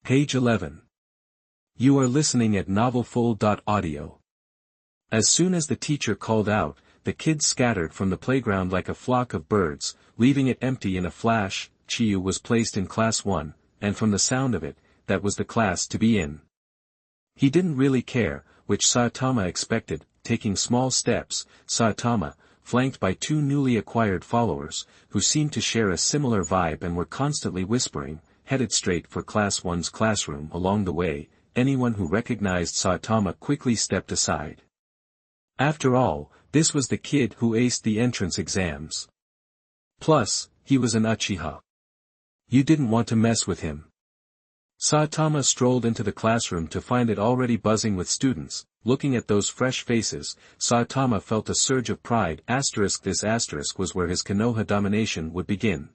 Page 11. You are listening at novelfull.audio. As soon as the teacher called out, the kids scattered from the playground like a flock of birds, leaving it empty in a flash. Chiyu was placed in class 1, and from the sound of it, that was the class to be in. He didn't really care, which Saitama expected, taking small steps. Saitama, flanked by two newly acquired followers, who seemed to share a similar vibe and were constantly whispering, headed straight for class 1's classroom. Along the way, anyone who recognized Saitama quickly stepped aside. After all, this was the kid who aced the entrance exams. Plus, he was an Uchiha. You didn't want to mess with him. Saitama strolled into the classroom to find it already buzzing with students. Looking at those fresh faces, Saitama felt a surge of pride. This asterisk was where his Konoha domination would begin.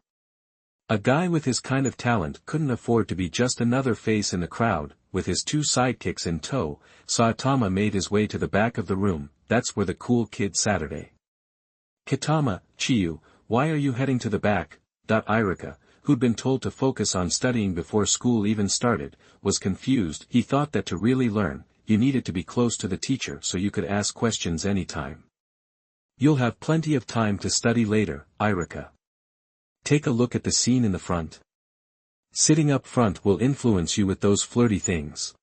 A guy with his kind of talent couldn't afford to be just another face in the crowd. With his two sidekicks in tow, Saitama made his way to the back of the room. That's where the cool kid Saturday. Kitama, Chiyu, why are you heading to the back? Irika, who'd been told to focus on studying before school even started, was confused. He thought that to really learn, you needed to be close to the teacher so you could ask questions anytime. You'll have plenty of time to study later, Irika. Take a look at the scene in the front. Sitting up front will influence you with those flirty things.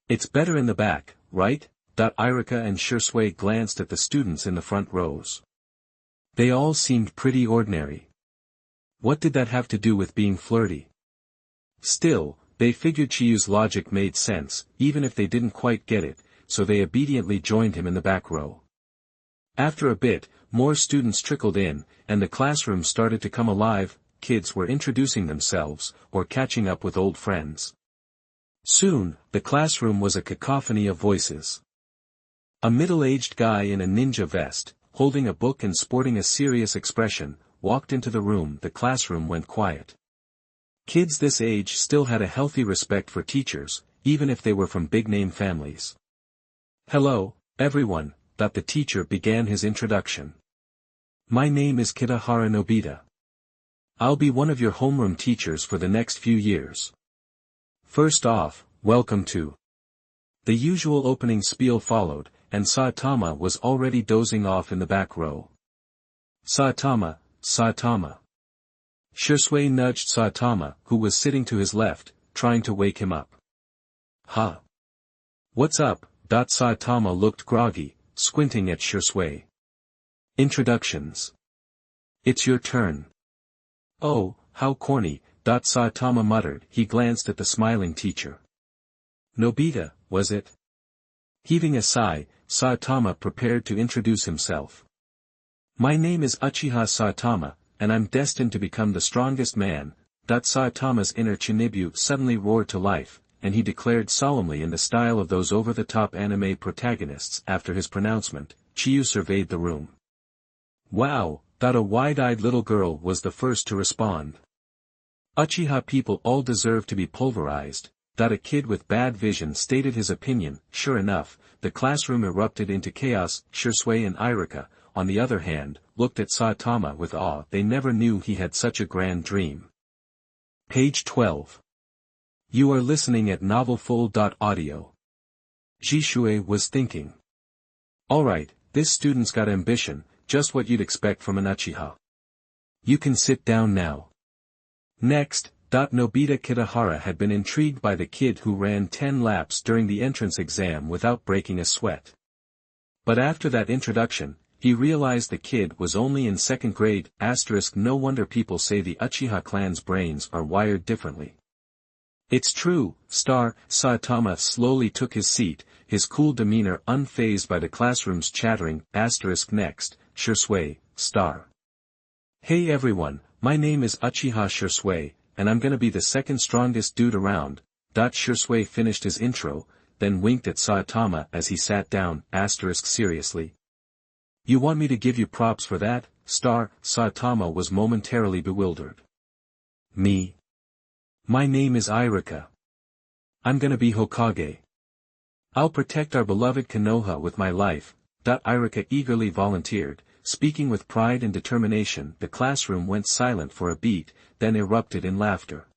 It's better in the back, right? Irika and Shursui glanced at the students in the front rows. They all seemed pretty ordinary. What did that have to do with being flirty? Still, they figured Chiyu's logic made sense, even if they didn't quite get it, so they obediently joined him in the back row. After a bit, more students trickled in, and the classroom started to come alive. Kids were introducing themselves, or catching up with old friends. Soon, the classroom was a cacophony of voices. A middle-aged guy in a ninja vest, holding a book and sporting a serious expression, walked into the room. The classroom went quiet. Kids this age still had a healthy respect for teachers, even if they were from big-name families. Hello, everyone, the teacher began his introduction. My name is Kitahara Nobita. I'll be one of your homeroom teachers for the next few years. First off, welcome to. The usual opening spiel followed, and Saitama was already dozing off in the back row. Saitama. Shursui nudged Saitama, who was sitting to his left, trying to wake him up. Huh? What's up? Saitama looked groggy, squinting at Shursui. Introductions. It's your turn. Oh, how corny, Saitama muttered. He glanced at the smiling teacher. Nobita, was it? Heaving a sigh, Saitama prepared to introduce himself. My name is Uchiha Saitama, and I'm destined to become the strongest man. Saitama's inner Chinibu suddenly roared to life, and he declared solemnly in the style of those over-the-top anime protagonists. After his pronouncement, Chiyu surveyed the room. Wow, a wide-eyed little girl was the first to respond. Uchiha people all deserve to be pulverized. A kid with bad vision stated his opinion. Sure enough, the classroom erupted into chaos. Shursui and Irika, on the other hand, looked at Saitama with awe. They never knew he had such a grand dream. Page 12. You are listening at novelfull.audio. Jishui was thinking. Alright, this student's got ambition, just what you'd expect from an Uchiha. You can sit down now. Next, Nobita Kitahara had been intrigued by the kid who ran 10 laps during the entrance exam without breaking a sweat. But after that introduction, he realized the kid was only in 2nd grade. No wonder people say the Uchiha clan's brains are wired differently. It's true, Saitama slowly took his seat, his cool demeanor unfazed by the classroom's chattering. Next, Shursui, Hey everyone, my name is Uchiha Shursui, and I'm gonna be the second strongest dude around. Shursui finished his intro, then winked at Saitama as he sat down. Seriously? You want me to give you props for that? Saitama was momentarily bewildered. Me? My name is Irika. I'm gonna be Hokage. I'll protect our beloved Konoha with my life. Irika eagerly volunteered, speaking with pride and determination. The classroom went silent for a beat, then erupted in laughter.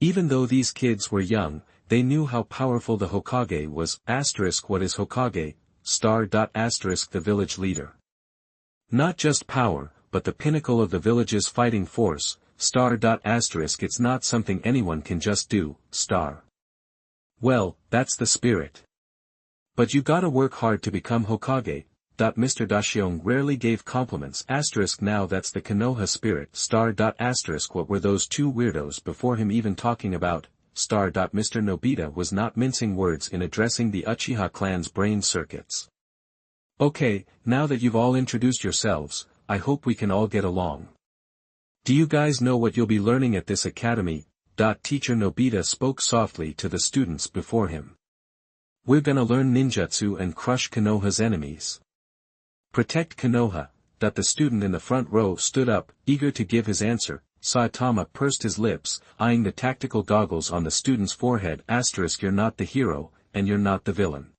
Even though these kids were young, they knew how powerful the Hokage was. What is Hokage? The village leader. Not just power, but the pinnacle of the village's fighting force. It's not something anyone can just do. Well, that's the spirit. But you gotta work hard to become Hokage. Mr. Dashiong rarely gave compliments. Now that's the Konoha spirit. What were those two weirdos before him even talking about? Mr. Nobita was not mincing words in addressing the Uchiha clan's brain circuits. Okay, now that you've all introduced yourselves, I hope we can all get along. Do you guys know what you'll be learning at this academy? Teacher Nobita spoke softly to the students before him. We're gonna learn ninjutsu and crush Konoha's enemies. Protect Konoha. The student in the front row stood up, eager to give his answer. Saitama pursed his lips, eyeing the tactical goggles on the student's forehead. You're not the hero, and you're not the villain.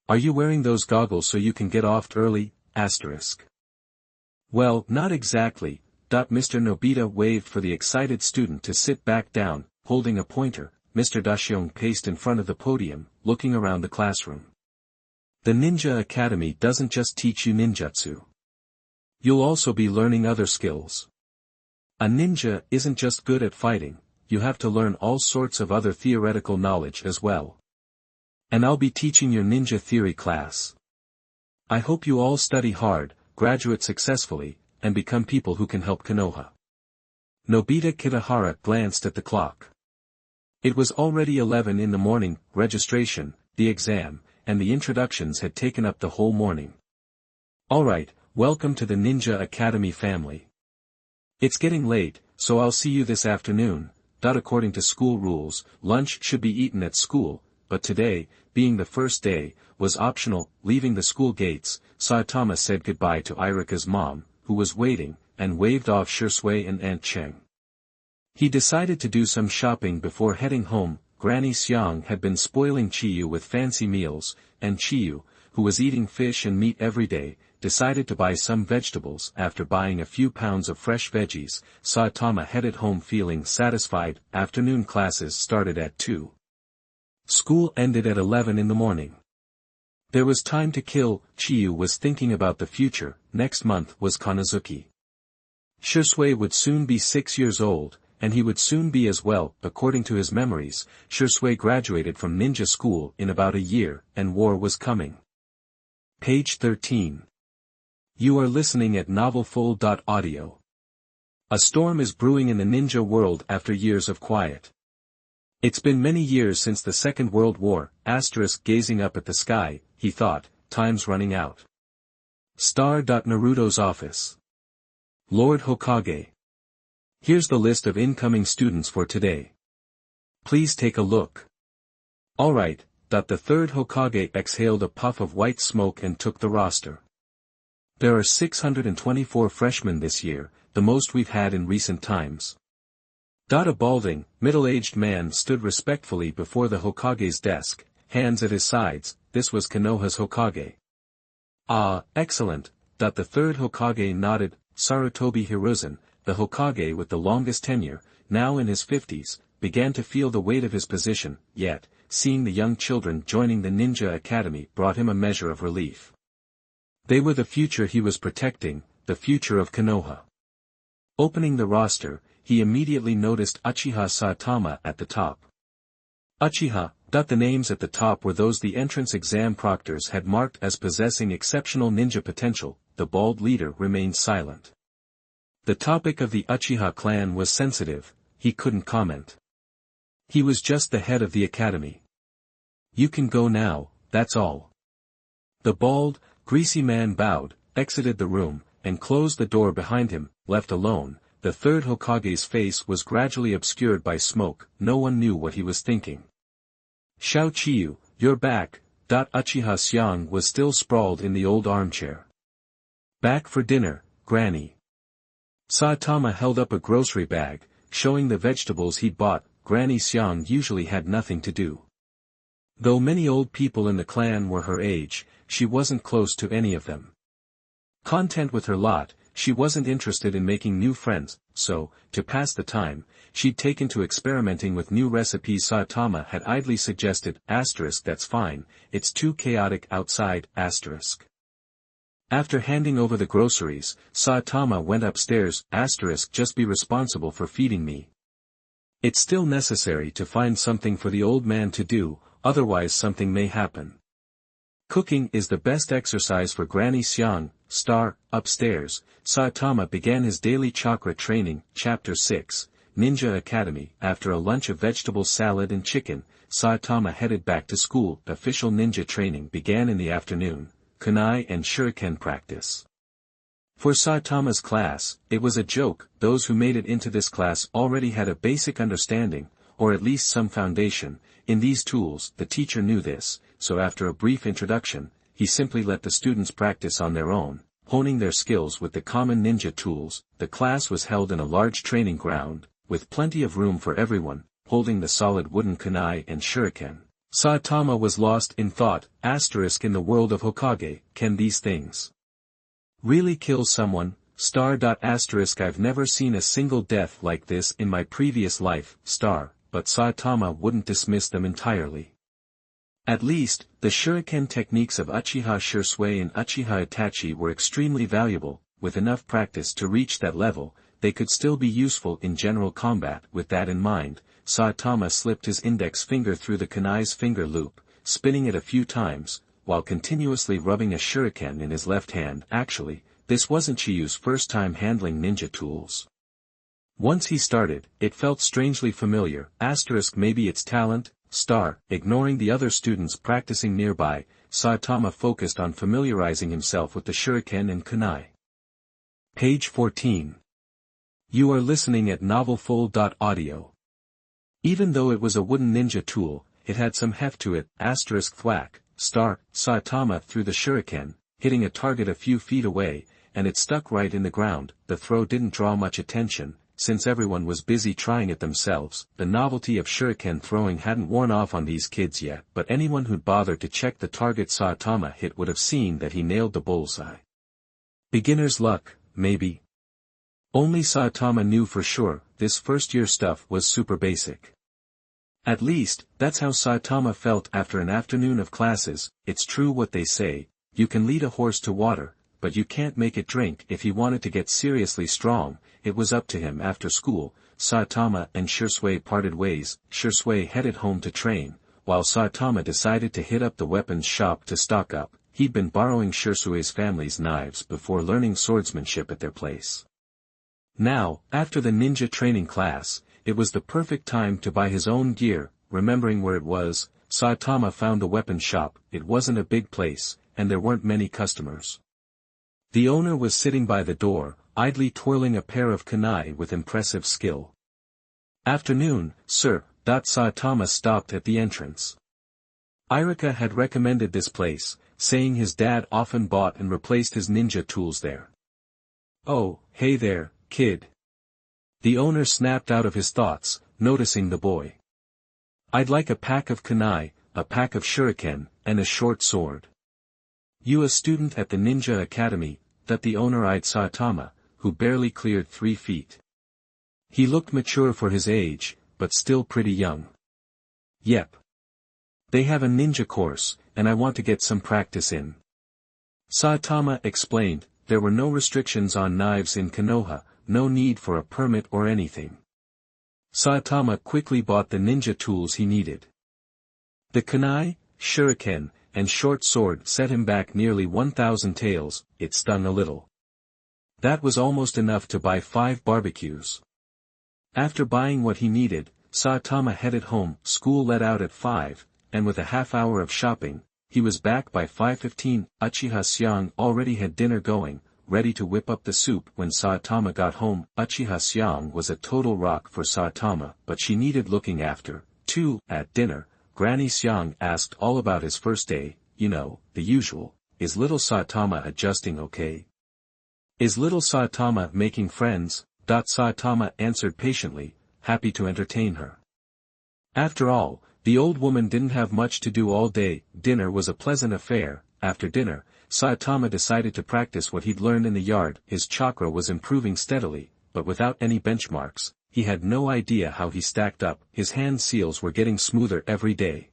Are you wearing those goggles so you can get off early? Well, not exactly. Mr. Nobita waved for the excited student to sit back down, holding a pointer. Mr. Dashiong paced in front of the podium, looking around the classroom. The Ninja Academy doesn't just teach you ninjutsu. You'll also be learning other skills. A ninja isn't just good at fighting, you have to learn all sorts of other theoretical knowledge as well. And I'll be teaching your ninja theory class. I hope you all study hard, graduate successfully, and become people who can help Konoha. Nobita Kitahara glanced at the clock. It was already 11 in the morning. Registration, the exam, and the introductions had taken up the whole morning. Alright, welcome to the Ninja Academy family. It's getting late, so I'll see you this afternoon. According to school rules, lunch should be eaten at school, but today, being the first day, was optional. Leaving the school gates, Saitama said goodbye to Irika's mom, who was waiting, and waved off Shisui and Aunt Cheng. He decided to do some shopping before heading home. Granny Xiang had been spoiling Chiyu with fancy meals, and Chiyu, who was eating fish and meat every day, decided to buy some vegetables. After buying a few pounds of fresh veggies, Saitama headed home feeling satisfied. Afternoon classes started at 2. School ended at 11 in the morning. There was time to kill. Chiyu was thinking about the future. Next month was Kanazuki. Shisui would soon be 6 years old, and he would soon be as well. According to his memories, Shisui graduated from ninja school in about a year, and war was coming. Page 13. You are listening at novelfull.audio. A storm is brewing in the ninja world after years of quiet. It's been many years since the Second World War. Gazing up at the sky, he thought, time's running out. Naruto's office. Lord Hokage. Here's the list of incoming students for today. Please take a look. Alright. The third Hokage exhaled a puff of white smoke and took the roster. There are 624 freshmen this year, the most we've had in recent times. A balding, middle-aged man stood respectfully before the Hokage's desk, hands at his sides. This was Konoha's Hokage. Ah, excellent. The third Hokage nodded. Sarutobi Hiruzen, the Hokage with the longest tenure, now in his 50s, began to feel the weight of his position, yet, seeing the young children joining the Ninja Academy brought him a measure of relief. They were the future he was protecting, the future of Konoha. Opening the roster, he immediately noticed Uchiha Saitama at the top. Uchiha. The names at the top were those the entrance exam proctors had marked as possessing exceptional ninja potential. The bald leader remained silent. The topic of the Uchiha clan was sensitive, he couldn't comment. He was just the head of the academy. You can go now, that's all. The bald, greasy man bowed, exited the room, and closed the door behind him. Left alone, the third Hokage's face was gradually obscured by smoke. No one knew what he was thinking. Xiao Chiyu, you're back. Uchiha Xiang was still sprawled in the old armchair. Back for dinner, Granny. Saitama held up a grocery bag, showing the vegetables he'd bought. Granny Xiang usually had nothing to do. Though many old people in the clan were her age, she wasn't close to any of them. Content with her lot, she wasn't interested in making new friends, so, to pass the time, she'd taken to experimenting with new recipes. Saitama had idly suggested, that's fine, it's too chaotic outside, After handing over the groceries, Saitama went upstairs, just be responsible for feeding me. It's still necessary to find something for the old man to do, otherwise something may happen. Cooking is the best exercise for Granny Xiang, upstairs. Saitama began his daily chakra training. Chapter 6, Ninja Academy. After a lunch of vegetable salad and chicken, Saitama headed back to school. Official ninja training began in the afternoon, kunai and shuriken practice. For Saitama's class, it was a joke. Those who made it into this class already had a basic understanding, or at least some foundation, in these tools. The teacher knew this, so after a brief introduction, he simply let the students practice on their own, honing their skills with the common ninja tools. The class was held in a large training ground, with plenty of room for everyone, holding the solid wooden kunai and shuriken. Saitama was lost in thought. In the world of Hokage, can these things really kill someone? I've never seen a single death like this in my previous life, but Saitama wouldn't dismiss them entirely. At least, the shuriken techniques of Uchiha Shursui and Uchiha Itachi were extremely valuable. With enough practice to reach that level, they could still be useful in general combat. With that in mind, Saitama slipped his index finger through the kunai's finger loop, spinning it a few times, while continuously rubbing a shuriken in his left hand. Actually, this wasn't Chiyu's first time handling ninja tools. Once he started, it felt strangely familiar. Maybe it's talent. Ignoring the other students practicing nearby, Saitama focused on familiarizing himself with the shuriken and kunai. Page 14. You are listening at novelfull.audio. Even though it was a wooden ninja tool, it had some heft to it. Thwack. Saitama threw the shuriken, hitting a target a few feet away, and it stuck right in the ground. The throw didn't draw much attention, since everyone was busy trying it themselves. The novelty of shuriken throwing hadn't worn off on these kids yet, but anyone who'd bothered to check the target Saitama hit would have seen that he nailed the bullseye. Beginner's luck, maybe. Only Saitama knew for sure, this first-year stuff was super basic. At least, that's how Saitama felt after an afternoon of classes. It's true what they say, you can lead a horse to water, but you can't make it drink. If he wanted to get seriously strong, it was up to him. After school, Saitama and Shursui parted ways. Shursui headed home to train, while Saitama decided to hit up the weapons shop to stock up. He'd been borrowing Shursui's family's knives before learning swordsmanship at their place. Now, after the ninja training class, it was the perfect time to buy his own gear. Remembering where it was, Saitama found the weapons shop. It wasn't a big place, and there weren't many customers. The owner was sitting by the door, idly twirling a pair of kunai with impressive skill. Afternoon, sir. Saitama stopped at the entrance. Irika had recommended this place, saying his dad often bought and replaced his ninja tools there. Oh, hey there, kid. The owner snapped out of his thoughts, noticing the boy. I'd like a pack of kunai, a pack of shuriken, and a short sword. You a student at the Ninja Academy? The owner eyed Saitama, who barely cleared 3 feet. He looked mature for his age, but still pretty young. Yep. They have a ninja course, and I want to get some practice in. Saitama explained, there were no restrictions on knives in Konoha, no need for a permit or anything. Saitama quickly bought the ninja tools he needed. The kunai, shuriken, and short sword set him back nearly 1,000 taels. It stung a little. That was almost enough to buy 5 barbecues. After buying what he needed, Saitama headed home. School let out at 5, and with a half-hour of shopping, he was back by 5:15. Uchiha Xiang already had dinner going, ready to whip up the soup when Saitama got home. Uchiha Xiang was a total rock for Saitama, but she needed looking after, too. At dinner, Granny Xiang asked all about his first day. The usual. Is little Saitama adjusting okay? Is little Saitama making friends? Saitama answered patiently, happy to entertain her. After all, the old woman didn't have much to do all day. Dinner was a pleasant affair. After dinner, Saitama decided to practice what he'd learned in the yard. His chakra was improving steadily, but without any benchmarks. he had no idea how he stacked up, his hand seals were getting smoother every day.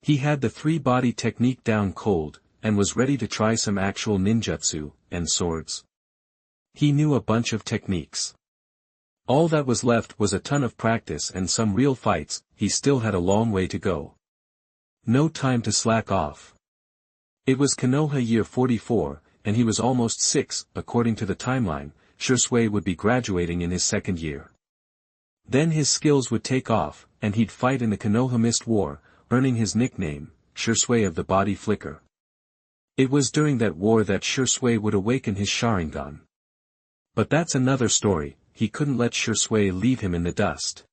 He had the three-body technique down cold, and was ready to try some actual ninjutsu, and swords. He knew a bunch of techniques. All that was left was a ton of practice and some real fights. He still had a long way to go. No time to slack off. It was Konoha year 44, and he was almost 6, according to the timeline. Shursui would be graduating in his second year. Then his skills would take off, and he'd fight in the Konoha Mist War, earning his nickname, Shursui of the Body Flicker. It was during that war that Shursui would awaken his Sharingan. But that's another story. He couldn't let Shursui leave him in the dust.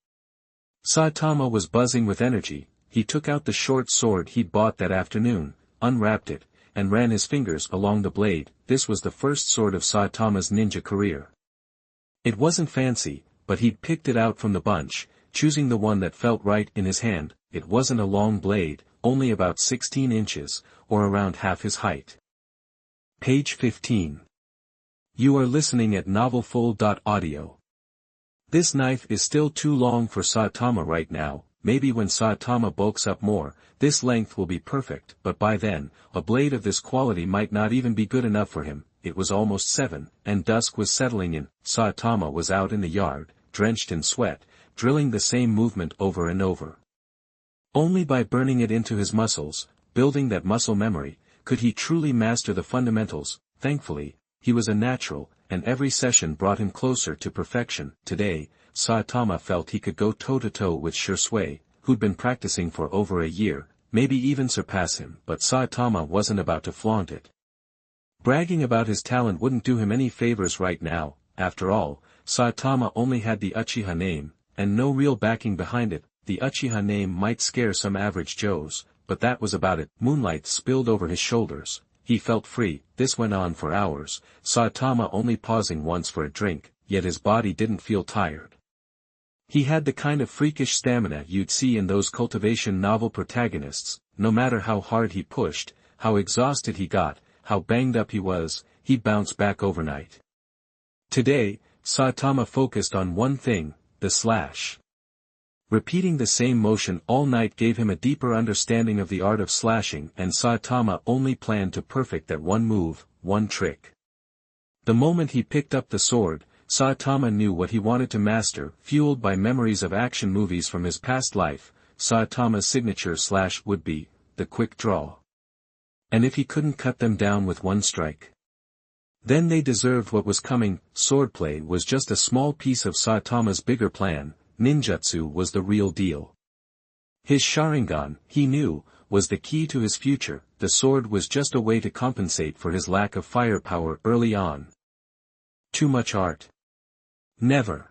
Saitama was buzzing with energy. He took out the short sword he'd bought that afternoon, unwrapped it, and ran his fingers along the blade. This was the first sword of Saitama's ninja career. It wasn't fancy, but he'd picked it out from the bunch, choosing the one that felt right in his hand. It wasn't a long blade, only about 16 inches, or around half his height. Page 15. You are listening at novelfull.audio. This knife is still too long for Saitama right now. Maybe when Saitama bulks up more, this length will be perfect, but by then, a blade of this quality might not even be good enough for him. It was almost 7, and dusk was settling in. Saitama was out in the yard, drenched in sweat, drilling the same movement over and over. Only by burning it into his muscles, building that muscle memory, could he truly master the fundamentals. Thankfully, he was a natural, and every session brought him closer to perfection. Today, Saitama felt he could go toe-to-toe with Shursui, who'd been practicing for over a year, maybe even surpass him, but Saitama wasn't about to flaunt it. Bragging about his talent wouldn't do him any favors right now. After all, Saitama only had the Uchiha name, and no real backing behind it. The Uchiha name might scare some average Joes, but that was about it. Moonlight spilled over his shoulders. He felt free. This went on for hours, Saitama only pausing once for a drink, yet his body didn't feel tired. He had the kind of freakish stamina you'd see in those cultivation novel protagonists. No matter how hard he pushed, how exhausted he got, how banged up he was, he'd bounce back overnight. Today, Saitama focused on one thing, the slash. Repeating the same motion all night gave him a deeper understanding of the art of slashing, and Saitama only planned to perfect that one move, one trick. The moment he picked up the sword, Saitama knew what he wanted to master. Fueled by memories of action movies from his past life, Saitama's signature slash would be the quick draw. And if he couldn't cut them down with one strike, then they deserved what was coming. Swordplay was just a small piece of Saitama's bigger plan. Ninjutsu was the real deal. His Sharingan, he knew, was the key to his future. The sword was just a way to compensate for his lack of firepower early on. Too much art? Never.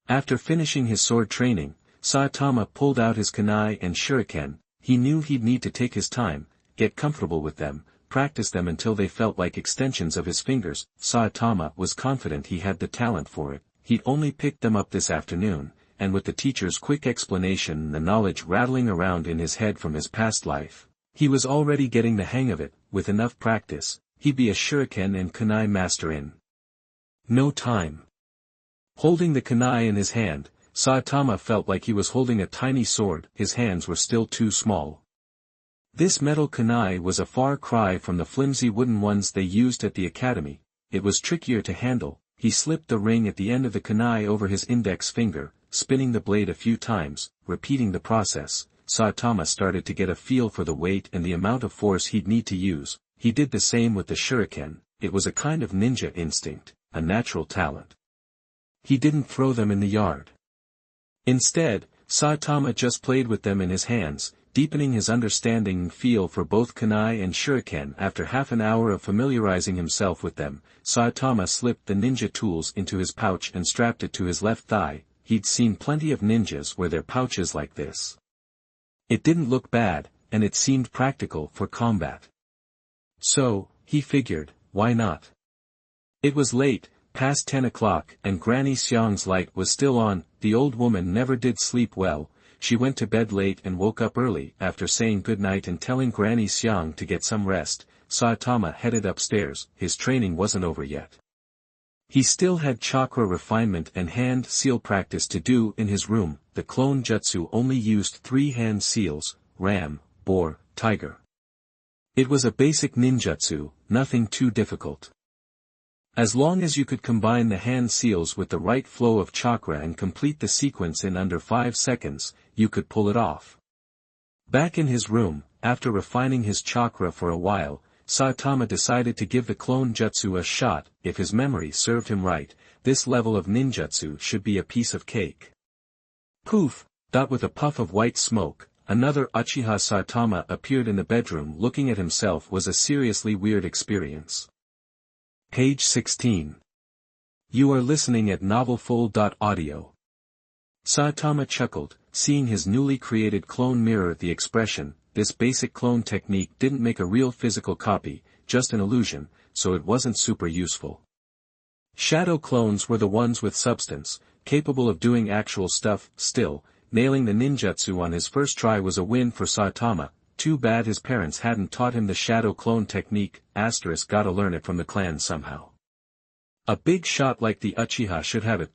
After finishing his sword training, Saitama pulled out his kunai and shuriken. He knew he'd need to take his time, get comfortable with them, practice them until they felt like extensions of his fingers. Saitama was confident he had the talent for it. He'd only picked them up this afternoon, and with the teacher's quick explanation and the knowledge rattling around in his head from his past life, he was already getting the hang of it. With enough practice, he'd be a shuriken and kunai master in no time. Holding the kunai in his hand, Saitama felt like he was holding a tiny sword. His hands were still too small. This metal kunai was a far cry from the flimsy wooden ones they used at the academy. It was trickier to handle. He slipped the ring at the end of the kunai over his index finger, spinning the blade a few times, repeating the process. Saitama started to get a feel for the weight and the amount of force he'd need to use. He did the same with the shuriken. It was a kind of ninja instinct, a natural talent. He didn't throw them in the yard. Instead, Saitama just played with them in his hands, deepening his understanding and feel for both kunai and shuriken. After half an hour of familiarizing himself with them, Saitama slipped the ninja tools into his pouch and strapped it to his left thigh. He'd seen plenty of ninjas wear their pouches like this. It didn't look bad, and it seemed practical for combat. So, he figured, why not? It was late, past 10 o'clock, and Granny Xiang's light was still on. The old woman never did sleep well. She went to bed late and woke up early. After saying goodnight and telling Granny Xiang to get some rest, Saitama headed upstairs. His training wasn't over yet. He still had chakra refinement and hand seal practice to do in his room. The clone jutsu only used 3 hand seals: ram, boar, tiger. It was a basic ninjutsu, nothing too difficult. As long as you could combine the hand seals with the right flow of chakra and complete the sequence in under 5 seconds, you could pull it off. Back in his room, after refining his chakra for a while, Saitama decided to give the clone jutsu a shot. If his memory served him right, this level of ninjutsu should be a piece of cake. Poof! With a puff of white smoke, another Uchiha Saitama appeared in the bedroom. Looking at himself was a seriously weird experience. Page 16. You are listening at novelfull.audio. Saitama chuckled, seeing his newly created clone mirror. The expression, "This basic clone technique didn't make a real physical copy, just an illusion, so it wasn't super useful." Shadow clones were the ones with substance, capable of doing actual stuff. Still, nailing the ninjutsu on his first try was a win for Saitama. Too bad his parents hadn't taught him the shadow clone technique. Gotta learn it from the clan somehow. A big shot like the Uchiha should have it.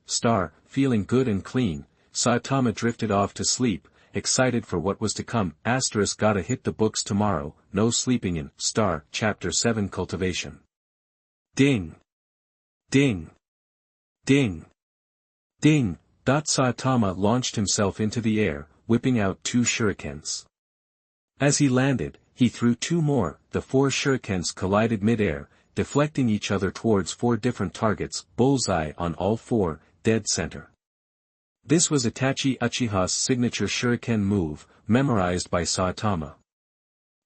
Feeling good and clean, Saitama drifted off to sleep, excited for what was to come. Gotta hit the books tomorrow. No sleeping in. Chapter 7 Cultivation. Ding! Ding! Ding! Ding! Saitama launched himself into the air, whipping out 2 shurikens. As he landed, he threw 2 more. The 4 shurikens collided mid-air, deflecting each other towards 4 different targets. Bullseye on all 4, dead center. This was Itachi Uchiha's signature shuriken move, memorized by Saitama.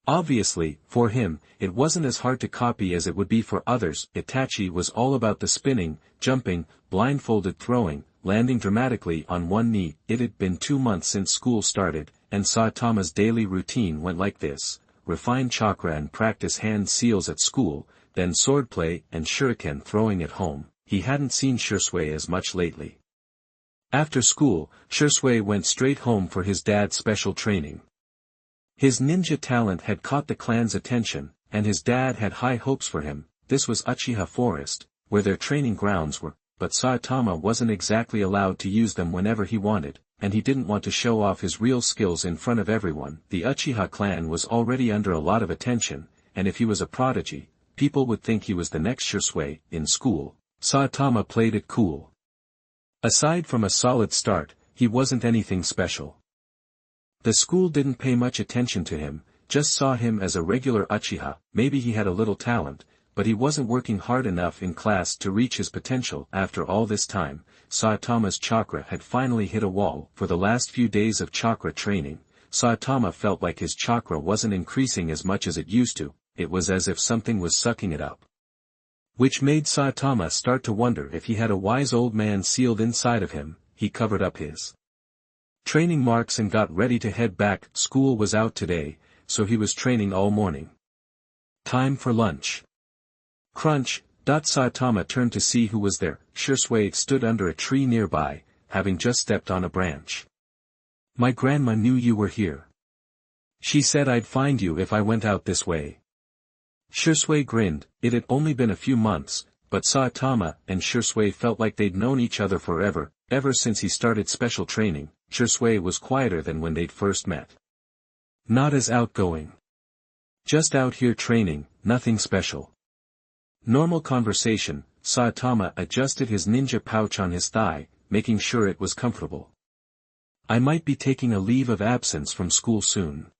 Obviously, for him, it wasn't as hard to copy as it would be for others. Itachi was all about the spinning, jumping, blindfolded throwing, landing dramatically on one knee. It had been 2 months since school started, and Saitama's daily routine went like this: refine chakra and practice hand seals at school, then swordplay and shuriken throwing at home. He hadn't seen Shursui as much lately. After school, Shursui went straight home for his dad's special training. His ninja talent had caught the clan's attention, and his dad had high hopes for him. This was Uchiha Forest, where their training grounds were, but Saitama wasn't exactly allowed to use them whenever he wanted, and he didn't want to show off his real skills in front of everyone. The Uchiha clan was already under a lot of attention, and if he was a prodigy, people would think he was the next Shursui. In school, Saitama played it cool. Aside from a solid start, he wasn't anything special. The school didn't pay much attention to him, just saw him as a regular Uchiha. Maybe he had a little talent, but he wasn't working hard enough in class to reach his potential. After all this time, Saitama's chakra had finally hit a wall. For the last few days of chakra training, Saitama felt like his chakra wasn't increasing as much as it used to. It was as if something was sucking it up. Which made Saitama start to wonder if he had a wise old man sealed inside of him. He covered up his training marks and got ready to head back. School was out today, so he was training all morning. Time for lunch. Crunch! Saitama turned to see who was there. Shursui stood under a tree nearby, having just stepped on a branch. "My grandma knew you were here. She said I'd find you if I went out this way." Shursui grinned. It had only been a few months, but Saitama and Shursui felt like they'd known each other forever. Ever since he started special training, Shursui was quieter than when they'd first met. Not as outgoing. "Just out here training, nothing special." Normal conversation. Saitama adjusted his ninja pouch on his thigh, making sure it was comfortable. "I might be taking a leave of absence from school soon.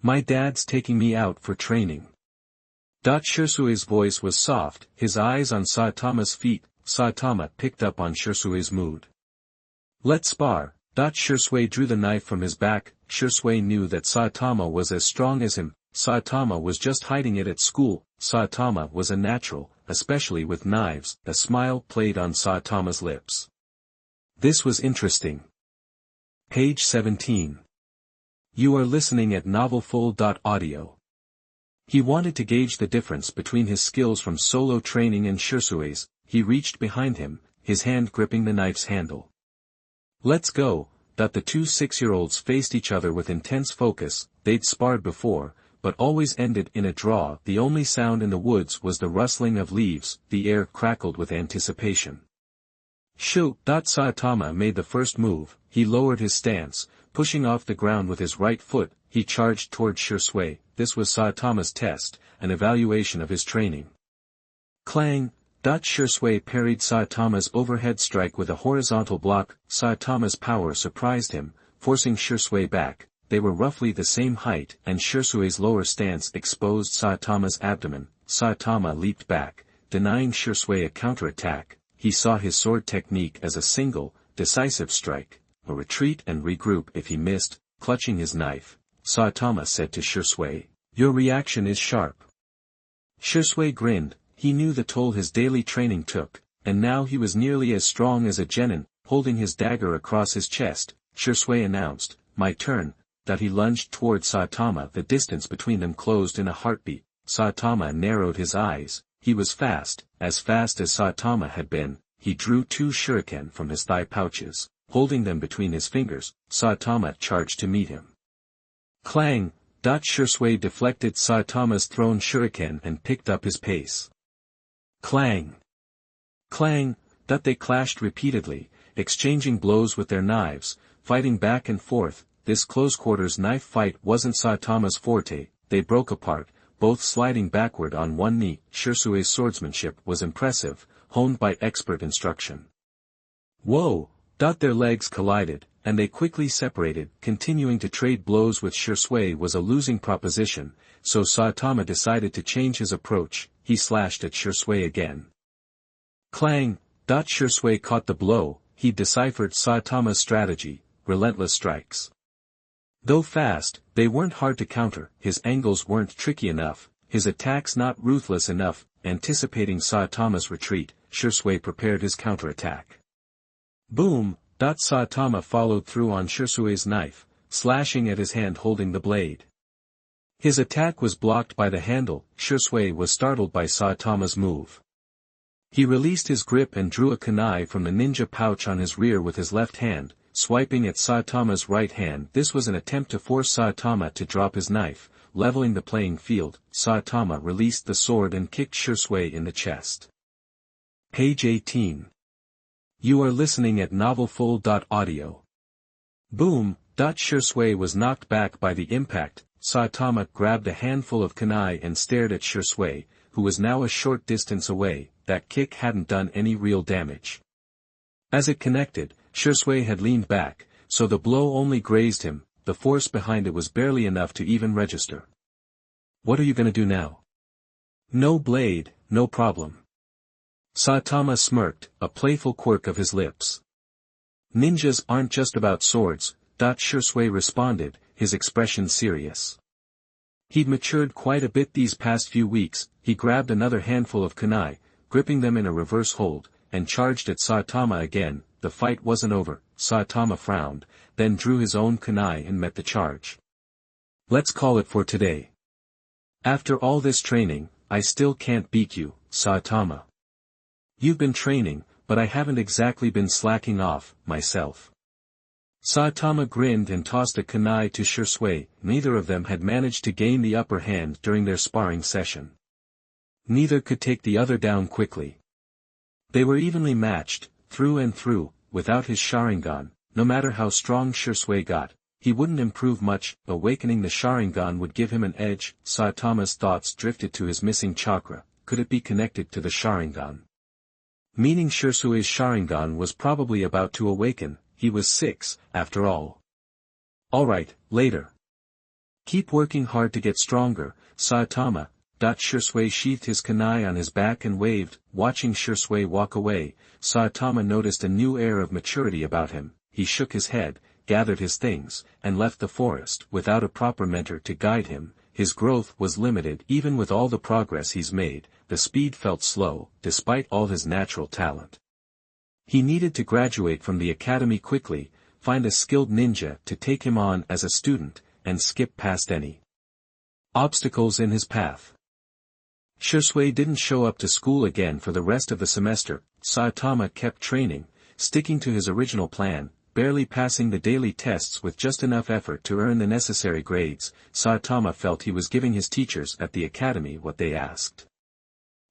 My dad's taking me out for training." Shursui's voice was soft, his eyes on Saitama's feet. Saitama picked up on Shursui's mood. "Let's spar." Shursui drew the knife from his back. Shursui knew that Saitama was as strong as him. Saitama was just hiding it at school. Saitama was a natural, especially with knives. A smile played on Saitama's lips. This was interesting. Page 17. You are listening at novelfull.audio. He wanted to gauge the difference between his skills from solo training and Shursui's. He reached behind him, his hand gripping the knife's handle. "Let's go." The 2 6-year-olds faced each other with intense focus. They'd sparred before, but always ended in a draw. The only sound in the woods was the rustling of leaves. The air crackled with anticipation. Shoo! Saitama made the first move. He lowered his stance, pushing off the ground with his right foot. He charged toward Shisui. This was Saitama's test, an evaluation of his training. Clang! Shisui parried Saitama's overhead strike with a horizontal block. Saitama's power surprised him, forcing Shisui back. They were roughly the same height, and Shisui's lower stance exposed Saitama's abdomen. Saitama leaped back, denying Shisui a counterattack. He saw his sword technique as a single, decisive strike, a retreat and regroup if he missed. Clutching his knife, Saitama said to Shisui, "Your reaction is sharp." Shisui grinned. He knew the toll his daily training took, and now he was nearly as strong as a genin. Holding his dagger across his chest, Shisui announced, "My turn." That he lunged toward Saitama. The distance between them closed in a heartbeat. Saitama narrowed his eyes. He was fast as Saitama had been. He drew 2 shuriken from his thigh pouches. Holding them between his fingers, Saitama charged to meet him. Clang! Shisui deflected Saitama's thrown shuriken and picked up his pace. Clang! Clang! They clashed repeatedly, exchanging blows with their knives, fighting back and forth. This close-quarters knife fight wasn't Saitama's forte. They broke apart, both sliding backward on one knee. Shisui's swordsmanship was impressive, honed by expert instruction. Whoa! Their legs collided, and they quickly separated. Continuing to trade blows with Shisui was a losing proposition, so Saitama decided to change his approach. He slashed at Shisui again. Clang! Shisui caught the blow. He deciphered Saitama's strategy, relentless strikes. Though fast, they weren't hard to counter. His angles weren't tricky enough, his attacks not ruthless enough. Anticipating Saitama's retreat, Shisui prepared his counterattack. Boom! Saitama followed through on Shisui's knife, slashing at his hand holding the blade. His attack was blocked by the handle. Shisui was startled by Saitama's move. He released his grip and drew a kunai from the ninja pouch on his rear with his left hand, swiping at Saitama's right hand. This was an attempt to force Saitama to drop his knife. Leveling the playing field, Saitama released the sword and kicked Shisui in the chest. Page 18. You are listening at novelfull.audio. Boom! Shisui was knocked back by the impact. Saitama grabbed a handful of kunai and stared at Shisui, who was now a short distance away. That kick hadn't done any real damage. As it connected, Shisui had leaned back, so the blow only grazed him. The force behind it was barely enough to even register. What are you gonna do now? No blade, no problem. Saitama smirked, a playful quirk of his lips. Ninjas aren't just about swords. Shisui responded, his expression serious. He'd matured quite a bit these past few weeks. He grabbed another handful of kunai, gripping them in a reverse hold, and charged at Saitama again. The fight wasn't over. Saitama frowned, then drew his own kunai and met the charge. Let's call it for today. After all this training, I still can't beat you, Saitama. You've been training, but I haven't exactly been slacking off, myself. Saitama grinned and tossed a kunai to Shisui. Neither of them had managed to gain the upper hand during their sparring session. Neither could take the other down quickly. They were evenly matched, through and through. Without his Sharingan, no matter how strong Shisui got, he wouldn't improve much. Awakening the Sharingan would give him an edge. Saitama's thoughts drifted to his missing chakra. Could it be connected to the Sharingan? Meaning Shisui's Sharingan was probably about to awaken. He was 6, after all. Alright, later. Keep working hard to get stronger, Saitama. Shisui sheathed his kunai on his back and waved. Watching Shisui walk away, Saitama noticed a new air of maturity about him. He shook his head, gathered his things, and left the forest. Without a proper mentor to guide him, his growth was limited. Even with all the progress he's made, the speed felt slow, despite all his natural talent. He needed to graduate from the academy quickly, find a skilled ninja to take him on as a student, and skip past any obstacles in his path. Shisui didn't show up to school again for the rest of the semester. Saitama kept training, sticking to his original plan. barely passing the daily tests with just enough effort to earn the necessary grades, Saitama felt he was giving his teachers at the academy what they asked.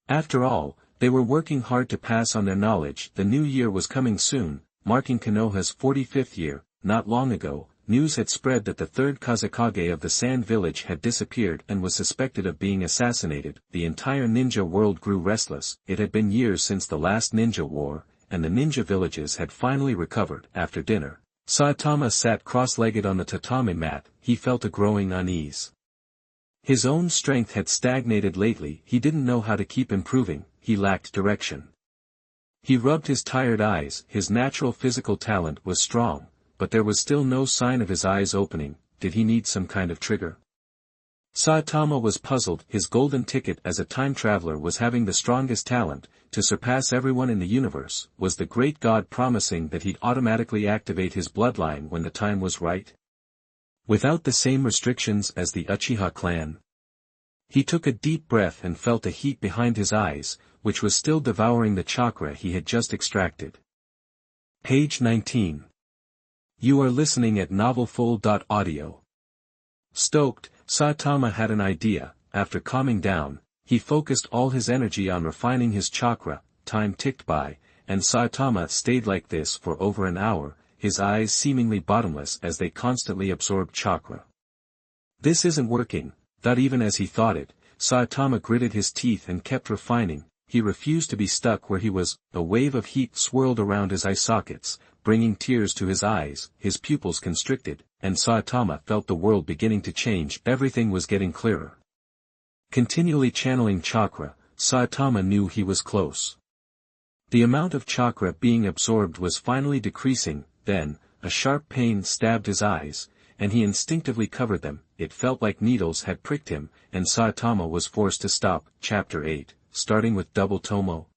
After all, they were working hard to pass on their knowledge. The new year was coming soon, marking Konoha's 45th year. Not long ago, news had spread that the third Kazekage of the Sand Village had disappeared and was suspected of being assassinated. The entire ninja world grew restless. It had been years since the last ninja war, and the ninja villages had finally recovered. After dinner, Saitama sat cross-legged on the tatami mat. He felt a growing unease. His own strength had stagnated lately. He didn't know how to keep improving. He lacked direction. He rubbed his tired eyes. His natural physical talent was strong, but there was still no sign of his eyes opening. Did he need some kind of trigger? Saitama was puzzled. His golden ticket as a time traveler was having the strongest talent, to surpass everyone in the universe. Was the great god promising that he'd automatically activate his bloodline when the time was right? Without the same restrictions as the Uchiha clan? He took a deep breath and felt a heat behind his eyes, which was still devouring the chakra he had just extracted. Page 19. You are listening at novelfull.audio. Stoked, Saitama had an idea. After calming down, he focused all his energy on refining his chakra. Time ticked by, and Saitama stayed like this for over an hour, his eyes seemingly bottomless as they constantly absorbed chakra. This isn't working, not even as he thought it. Saitama gritted his teeth and kept refining. He refused to be stuck where he was. A wave of heat swirled around his eye sockets, bringing tears to his eyes. His pupils constricted, and Saitama felt the world beginning to change. Everything was getting clearer. Continually channeling chakra, Saitama knew he was close. The amount of chakra being absorbed was finally decreasing. Then, a sharp pain stabbed his eyes, and he instinctively covered them. It felt like needles had pricked him, and Saitama was forced to stop. Chapter 8, starting with double tomo.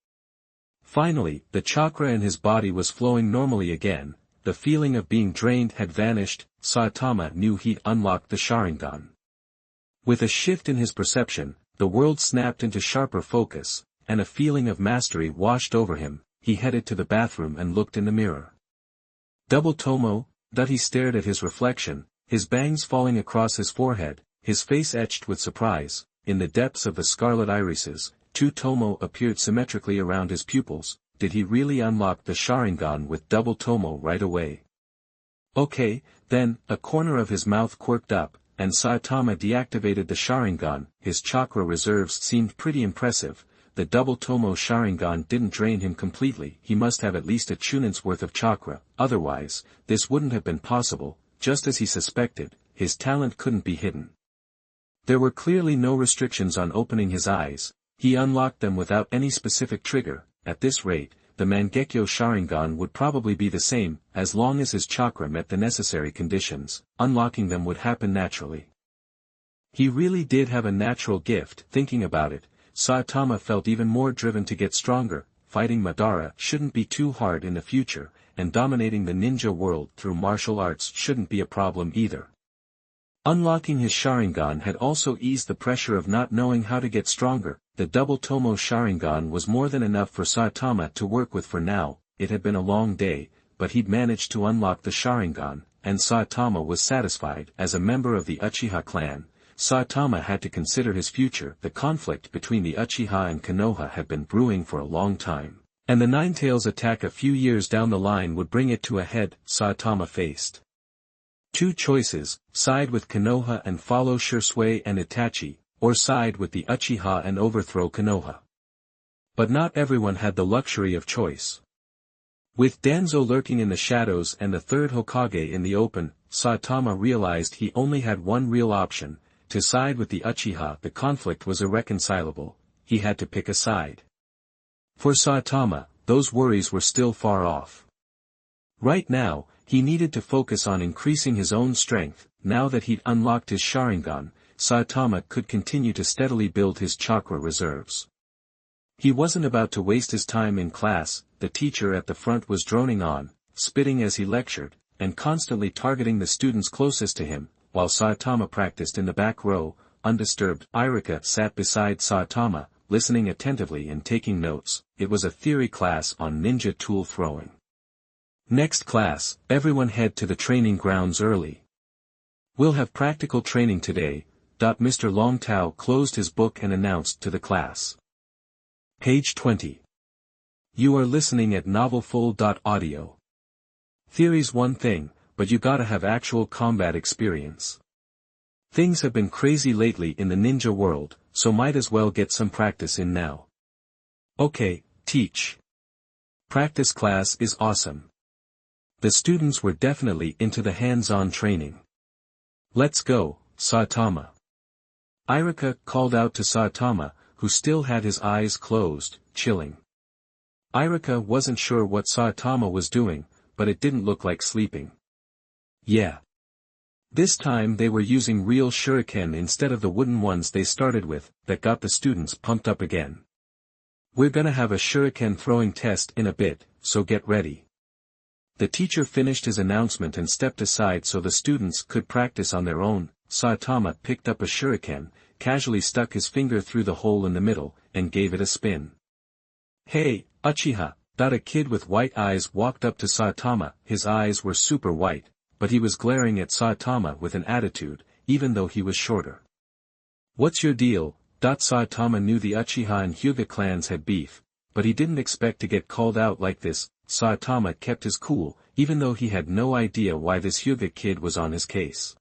Finally, the chakra in his body was flowing normally again. The feeling of being drained had vanished. Saitama knew he'd unlocked the Sharingan. With a shift in his perception, the world snapped into sharper focus, and a feeling of mastery washed over him. He headed to the bathroom and looked in the mirror. Double tomo, that he stared at his reflection, his bangs falling across his forehead, his face etched with surprise. In the depths of the scarlet irises, two tomo appeared symmetrically around his pupils. Did he really unlock the Sharingan with double tomo right away? Okay, then. A corner of his mouth quirked up, and Saitama deactivated the Sharingan. His chakra reserves seemed pretty impressive. The double tomo Sharingan didn't drain him completely. He must have at least a Chunin's worth of chakra, otherwise, this wouldn't have been possible. Just as he suspected, his talent couldn't be hidden. There were clearly no restrictions on opening his eyes. He unlocked them without any specific trigger. At this rate, the Mangekyo Sharingan would probably be the same. As long as his chakra met the necessary conditions, unlocking them would happen naturally. He really did have a natural gift. Thinking about it, Saitama felt even more driven to get stronger. Fighting Madara shouldn't be too hard in the future, and dominating the ninja world through martial arts shouldn't be a problem either. Unlocking his Sharingan had also eased the pressure of not knowing how to get stronger. The double tomo Sharingan was more than enough for Saitama to work with for now. It had been a long day, but he'd managed to unlock the Sharingan, and Saitama was satisfied. As a member of the Uchiha clan, Saitama had to consider his future. The conflict between the Uchiha and Konoha had been brewing for a long time, and the Ninetales attack a few years down the line would bring it to a head. Saitama faced two choices: side with Konoha and follow Shisui and Itachi, or side with the Uchiha and overthrow Konoha. But not everyone had the luxury of choice. With Danzo lurking in the shadows and the third Hokage in the open, Saitama realized he only had one real option: to side with the Uchiha. The conflict was irreconcilable. He had to pick a side. For Saitama, those worries were still far off. Right now, he needed to focus on increasing his own strength. Now that he'd unlocked his Sharingan, Saitama could continue to steadily build his chakra reserves. He wasn't about to waste his time in class. The teacher at the front was droning on, spitting as he lectured, and constantly targeting the students closest to him, while Saitama practiced in the back row, undisturbed. Irika sat beside Saitama, listening attentively and taking notes. It was a theory class on ninja tool throwing. Next class, everyone head to the training grounds early. We'll have practical training today. Mr. Longtao closed his book and announced to the class. Page 20. You are listening at novelfull.audio. Theory's one thing, but you gotta have actual combat experience. Things have been crazy lately in the ninja world, so might as well get some practice in now. Okay, teach. Practice class is awesome. The students were definitely into the hands-on training. Let's go, Saitama. Irika called out to Saitama, who still had his eyes closed, chilling. Irika wasn't sure what Saitama was doing, but it didn't look like sleeping. Yeah. This time they were using real shuriken instead of the wooden ones they started with, that got the students pumped up again. We're gonna have a shuriken throwing test in a bit, so get ready. The teacher finished his announcement and stepped aside so the students could practice on their own. Saitama picked up a shuriken, casually stuck his finger through the hole in the middle, and gave it a spin. Hey, Uchiha! A kid with white eyes walked up to Saitama. His eyes were super white, but he was glaring at Saitama with an attitude, even though he was shorter. What's your deal? Saitama knew the Uchiha and Hyuga clans had beef, but he didn't expect to get called out like this. Saitama kept his cool, even though he had no idea why this Hyuga kid was on his case.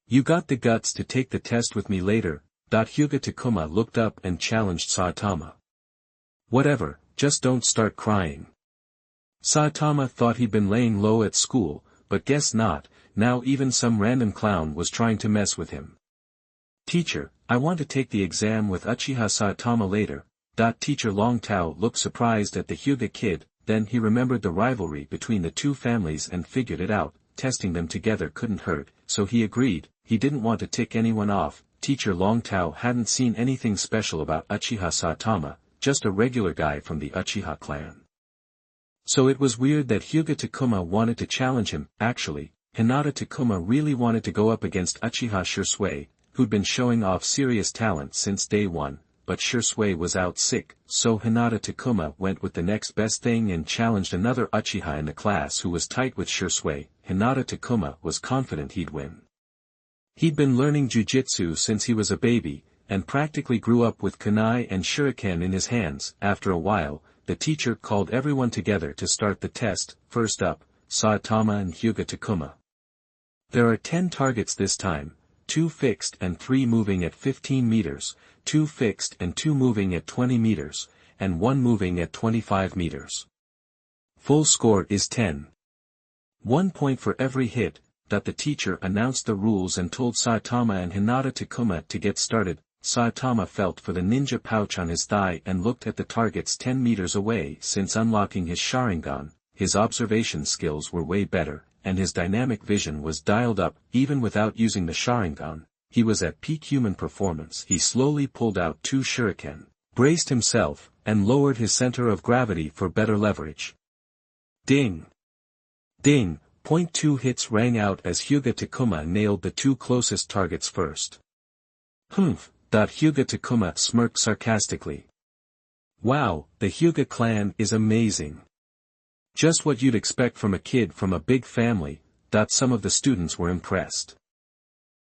You got the guts to take the test with me later. Hyuga Takuma looked up and challenged Saitama. Whatever, just don't start crying. Saitama thought he'd been laying low at school, but guess not, now even some random clown was trying to mess with him. Teacher, I want to take the exam with Uchiha Saitama later. Teacher Longtao looked surprised at the Hyuga kid, then he remembered the rivalry between the two families and figured it out. Testing them together couldn't hurt, so he agreed. He didn't want to tick anyone off. Teacher Longtao hadn't seen anything special about Uchiha Saitama, just a regular guy from the Uchiha clan. So it was weird that Hyuga Takuma wanted to challenge him. Actually, Hinata Takuma really wanted to go up against Uchiha Shursui, who'd been showing off serious talent since day one, but Shursui was out sick, so Hinata Takuma went with the next best thing and challenged another Uchiha in the class who was tight with Shursui. Hinata Takuma was confident he'd win. He'd been learning jujitsu since he was a baby, and practically grew up with kunai and shuriken in his hands. After a while, the teacher called everyone together to start the test. First up, Saitama and Hyuga Takuma. There are 10 targets this time, 2 fixed and 3 moving at 15 meters, 2 fixed and 2 moving at 20 meters, and 1 moving at 25 meters. Full score is 10. 1 point for every hit. The teacher announced the rules and told Saitama and Hinata Takuma to get started. Saitama felt for the ninja pouch on his thigh and looked at the targets 10 meters away. Since unlocking his Sharingan, his observation skills were way better, and his dynamic vision was dialed up. Even without using the Sharingan, he was at peak human performance. He slowly pulled out 2 shuriken, braced himself, and lowered his center of gravity for better leverage. Ding! Ding! 2 hits rang out as Hyuga Takuma nailed the 2 closest targets first. Humph! Hyuga Takuma smirked sarcastically. Wow, the Hyuga clan is amazing. Just what you'd expect from a kid from a big family. Some of the students were impressed.